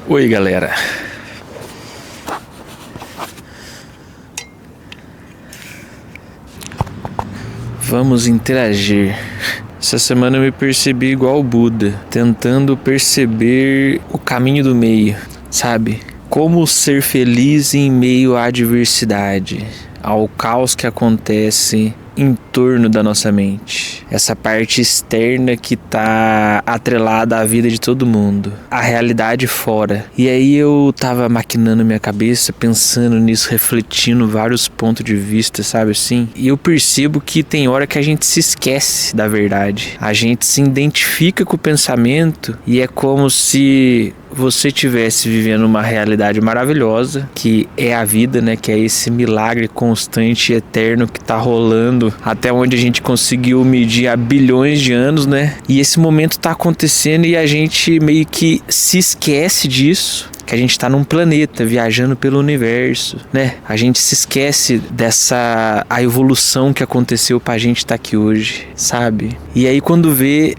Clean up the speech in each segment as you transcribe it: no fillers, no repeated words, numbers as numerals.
Oi, galera. Vamos interagir. Essa semana eu me percebi igual o Buda, tentando perceber o caminho do meio, sabe? Como ser feliz em meio à adversidade, ao caos que acontece em torno da nossa mente. Essa parte externa que tá atrelada à vida de todo mundo. A realidade fora. E aí eu tava maquinando minha cabeça, pensando nisso, refletindo vários pontos de vista, sabe assim? E eu percebo que tem hora que a gente se esquece da verdade. A gente se identifica com o pensamento e é como se você estivesse vivendo uma realidade maravilhosa, que é a vida, né? Que é esse milagre constante e eterno que tá rolando até onde a gente conseguiu medir há bilhões de anos, né? E esse momento tá acontecendo e a gente meio que se esquece disso. Que a gente tá num planeta viajando pelo universo, né? A gente se esquece a evolução que aconteceu pra gente estar aqui hoje, sabe? E aí quando vê,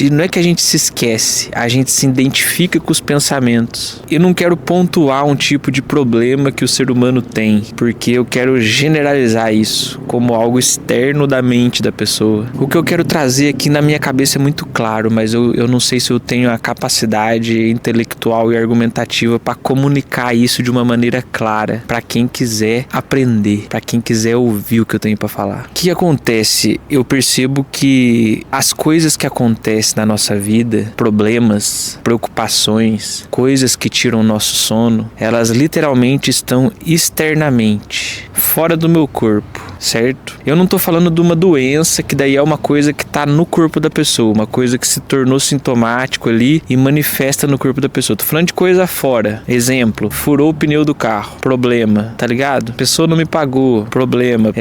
não é que a gente se esquece, a gente se identifica com os pensamentos. Eu não quero pontuar um tipo de problema que o ser humano tem, porque eu quero generalizar isso como algo externo da mente da pessoa. O que eu quero trazer aqui na minha cabeça é muito claro, mas eu não sei se eu tenho a capacidade intelectual e argumentativa para comunicar isso de uma maneira clara para quem quiser aprender, para quem quiser ouvir o que eu tenho para falar. O que acontece? Eu percebo que as coisas que acontecem na nossa vida, problemas, preocupações, coisas que tiram o nosso sono, elas literalmente estão externamente, fora do meu corpo, certo? Eu não tô falando de uma doença que daí é uma coisa que tá no corpo da pessoa, uma coisa que se tornou sintomático ali e manifesta no corpo da pessoa. Tô falando de coisa fora. Exemplo, furou o pneu do carro, problema, tá ligado? Pessoa não me pagou, problema.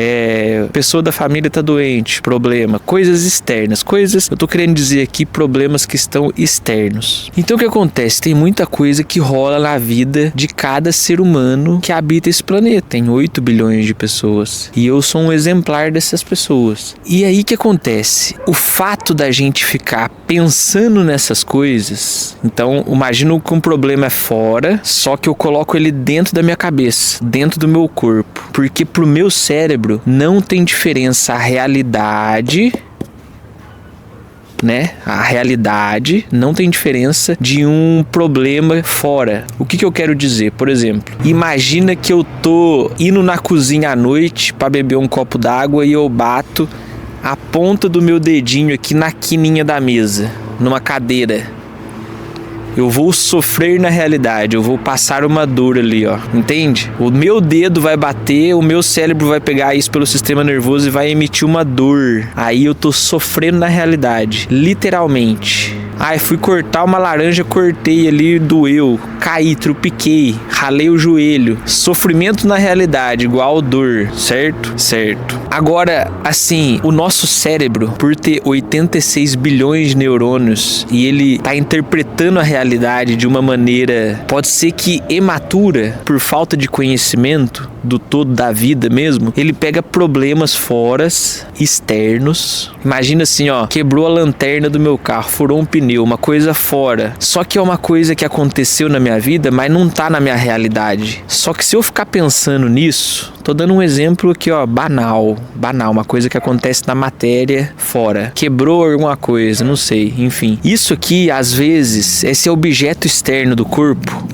Pessoa da família tá doente, problema. Coisas externas, eu tô querendo dizer aqui problemas que estão externos. Então o que acontece? Tem muita coisa que rola na vida de cada ser humano que habita esse planeta. Tem 8 bilhões de pessoas e eu sou um exemplar dessas pessoas. E aí o que acontece? O fato da gente ficar pensando nessas coisas, então imagina que um problema é fora, só que eu coloco ele dentro da minha cabeça, dentro do meu corpo, porque pro meu cérebro não tem diferença a realidade, né? A realidade não tem diferença de um problema fora. O que eu quero dizer? Por exemplo, imagina que eu tô indo na cozinha à noite para beber um copo d'água e eu bato a ponta do meu dedinho aqui na quininha da mesa, numa cadeira. Eu vou sofrer na realidade, eu vou passar uma dor ali, ó, entende? O meu dedo vai bater, o meu cérebro vai pegar isso pelo sistema nervoso e vai emitir uma dor. Aí eu tô sofrendo na realidade, literalmente. Fui cortar uma laranja, cortei ali, doeu, caí, trupiquei, ralei o joelho. Sofrimento na realidade, igual dor, certo? Certo. Agora, assim, o nosso cérebro, por ter 86 bilhões de neurônios e ele tá interpretando a realidade de uma maneira, pode ser que imatura, por falta de conhecimento do todo da vida mesmo, ele pega problemas fora, externos. Imagina assim, ó, quebrou a lanterna do meu carro, furou um pneu, uma coisa fora. Só que é uma coisa que aconteceu na minha vida, mas não tá na minha realidade. Só que se eu ficar pensando nisso, tô dando um exemplo aqui, ó, banal, uma coisa que acontece na matéria fora. Quebrou alguma coisa, não sei, enfim. Isso aqui, às vezes, esse objeto externo do corpo,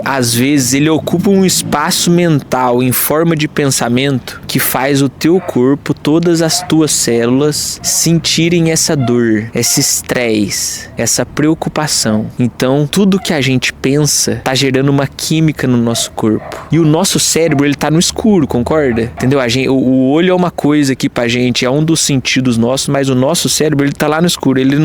às vezes, ele ocupa um espaço mental em forma de pensamento que faz o teu corpo, todas as tuas células sentirem essa dor, esse estresse, essa preocupação. Então, tudo que a gente pensa tá gerando uma química no nosso corpo. E o nosso cérebro, ele tá no escuro, concorda? Entendeu? O olho é uma coisa aqui pra gente, é um dos sentidos nossos, mas o nosso cérebro, ele tá lá no escuro. Ele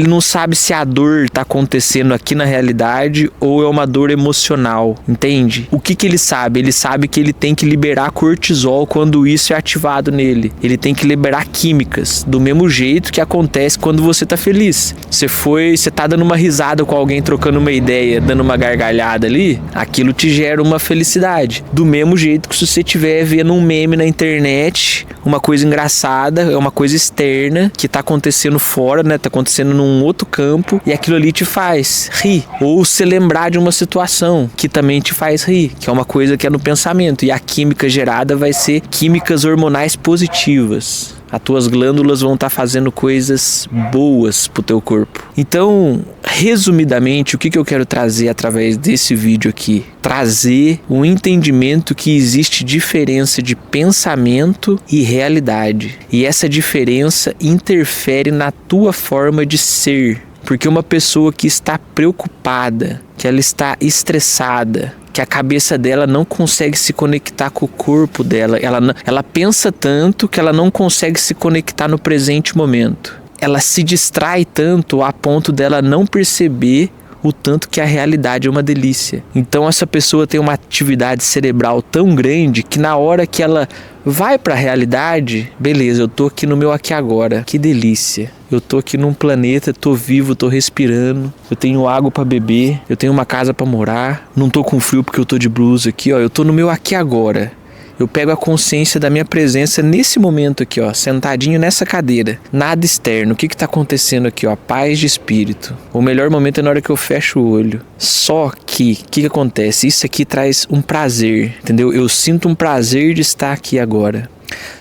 não sabe se a dor tá acontecendo aqui na realidade ou é uma dor emocional, entende? O que ele sabe? Ele sabe que ele tem que liberar cortisol quando isso é ativado nele. Ele tem que liberar químicas, do mesmo jeito que acontece quando você tá feliz. Você tá dando uma risada com alguém, trocando uma ideia, dando uma gargalhada ali, aquilo te gera uma felicidade. Do mesmo jeito que se você estiver vendo um meme na internet uma coisa engraçada, é uma coisa externa que tá acontecendo fora, né? Tá acontecendo num outro campo e aquilo ali te faz rir. Ou se lembrar de uma situação que também te faz rir, que é uma coisa que é no pensamento. E a química gerada vai ser químicas hormonais positivas. As tuas glândulas vão estar fazendo coisas boas pro teu corpo. Então, resumidamente, o que eu quero trazer através desse vídeo aqui? Trazer um entendimento que existe diferença de pensamento e realidade. E essa diferença interfere na tua forma de ser. Porque uma pessoa que está preocupada, que ela está estressada, que a cabeça dela não consegue se conectar com o corpo dela. Ela pensa tanto que ela não consegue se conectar no presente momento. Ela se distrai tanto a ponto dela não perceber o tanto que a realidade é uma delícia. Então essa pessoa tem uma atividade cerebral tão grande que na hora que ela vai para a realidade, beleza, eu tô aqui no meu aqui agora, que delícia. Eu tô aqui num planeta, tô vivo, tô respirando, eu tenho água para beber, eu tenho uma casa para morar, não tô com frio porque eu tô de blusa aqui, ó, eu tô no meu aqui agora. Eu pego a consciência da minha presença nesse momento aqui, ó, sentadinho nessa cadeira. Nada externo. O que tá acontecendo aqui, ó? Paz de espírito. O melhor momento é na hora que eu fecho o olho. Só que, o que acontece? Isso aqui traz um prazer, entendeu? Eu sinto um prazer de estar aqui agora.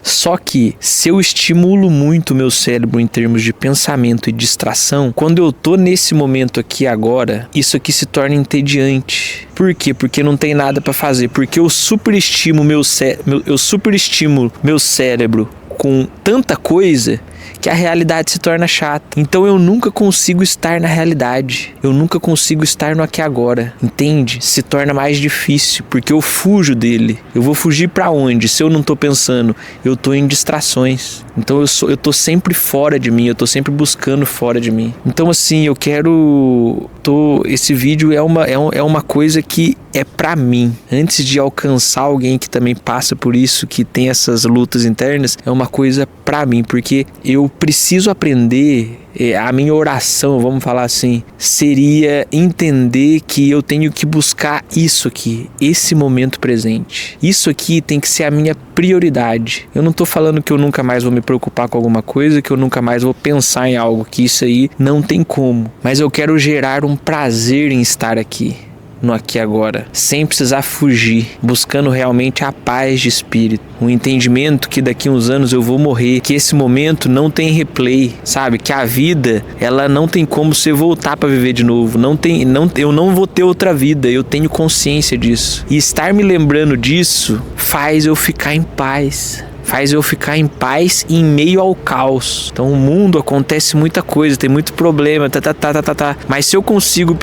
Só que se eu estimulo muito o meu cérebro em termos de pensamento e distração, quando eu tô nesse momento aqui agora, isso aqui se torna entediante. Por quê? Porque não tem nada para fazer. Porque eu superestimo meu cérebro com tanta coisa que a realidade se torna chata. Então eu nunca consigo estar na realidade. Eu nunca consigo estar no aqui agora. Entende? Se torna mais difícil, porque eu fujo dele. Eu vou fugir pra onde? Se eu não tô pensando, eu tô em distrações. Então eu tô sempre fora de mim, eu tô sempre buscando fora de mim. Então assim, eu quero... Esse vídeo é uma coisa que é pra mim. Antes de alcançar alguém que também passa por isso, que tem essas lutas internas, é uma coisa pra mim, porque eu preciso aprender. A minha oração, vamos falar assim, seria entender que eu tenho que buscar isso aqui, esse momento presente. Isso aqui tem que ser a minha prioridade. Eu não tô falando que eu nunca mais vou me preocupar com alguma coisa, que eu nunca mais vou pensar em algo, que isso aí não tem como. Mas eu quero gerar um prazer em estar aqui, no aqui e agora, sem precisar fugir, buscando realmente a paz de espírito, um entendimento que daqui uns anos eu vou morrer, que esse momento não tem replay, sabe? Que a vida, ela não tem como você voltar para viver de novo, eu não vou ter outra vida, eu tenho consciência disso. E estar me lembrando disso faz eu ficar em paz. Faz eu ficar em paz em meio ao caos. Então o mundo acontece muita coisa, tem muito problema, mas se eu consigo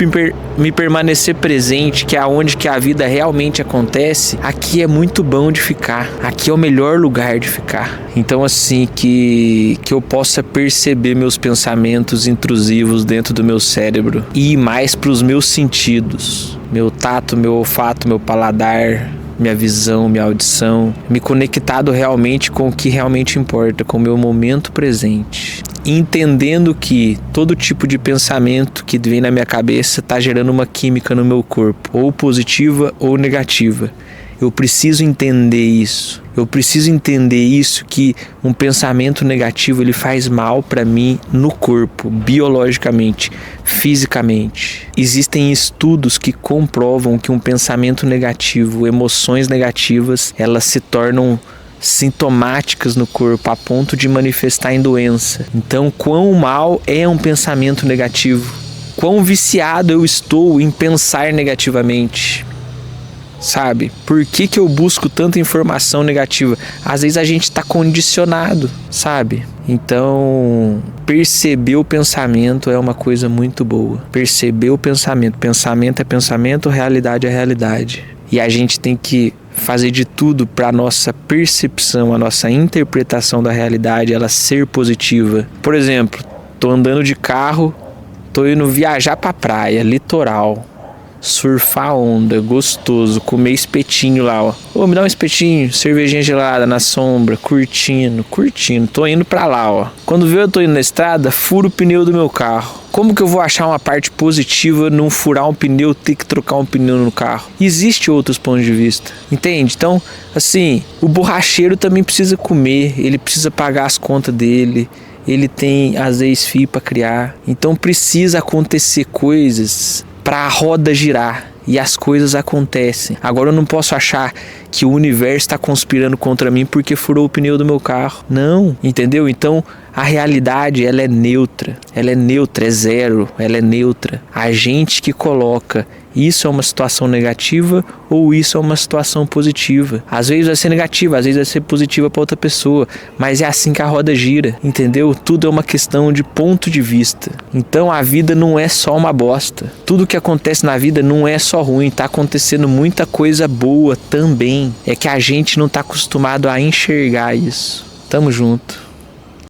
me permanecer presente, que é onde que a vida realmente acontece, aqui é muito bom de ficar. Aqui é o melhor lugar de ficar. Então assim, que eu possa perceber meus pensamentos intrusivos dentro do meu cérebro e ir mais para os meus sentidos. Meu tato, meu olfato, meu paladar, minha visão, minha audição, me conectado realmente com o que realmente importa, com o meu momento presente. Entendendo que todo tipo de pensamento que vem na minha cabeça está gerando uma química no meu corpo, ou positiva ou negativa. Eu preciso entender isso. Eu preciso entender isso, que um pensamento negativo ele faz mal para mim no corpo, biologicamente, fisicamente. Existem estudos que comprovam que um pensamento negativo, emoções negativas, elas se tornam sintomáticas no corpo a ponto de manifestar em doença. Então, quão mal é um pensamento negativo? Quão viciado eu estou em pensar negativamente? Sabe? Por que eu busco tanta informação negativa? Às vezes a gente está condicionado, sabe? Então, perceber o pensamento é uma coisa muito boa. Perceber o pensamento. Pensamento é pensamento, realidade é realidade. E a gente tem que fazer de tudo para a nossa percepção, a nossa interpretação da realidade, ela ser positiva. Por exemplo, tô andando de carro, tô indo viajar para praia, litoral. surfar a onda, gostoso, comer espetinho lá, ó. Ô, me dá um espetinho, cervejinha gelada na sombra, curtindo, tô indo pra lá, ó. Quando vê eu tô indo na estrada, furo o pneu do meu carro. Como que eu vou achar uma parte positiva num furar um pneu, ter que trocar um pneu no carro? Existem outros pontos de vista, entende? Então, assim, o borracheiro também precisa comer, ele precisa pagar as contas dele, ele tem às vezes fio para criar, então precisa acontecer coisas para a roda girar. E as coisas acontecem. Agora eu não posso achar que o universo está conspirando contra mim porque furou o pneu do meu carro. Não, entendeu? Então a realidade ela é neutra, é zero, ela é neutra. A gente que coloca isso é uma situação negativa ou isso é uma situação positiva. Às vezes vai ser negativa, às vezes vai ser positiva para outra pessoa, mas é assim que a roda gira, entendeu? Tudo é uma questão de ponto de vista. Então a vida não é só uma bosta. Tudo que acontece na vida não é só ruim, tá acontecendo muita coisa boa também. É que a gente não tá acostumado a enxergar isso. Tamo junto.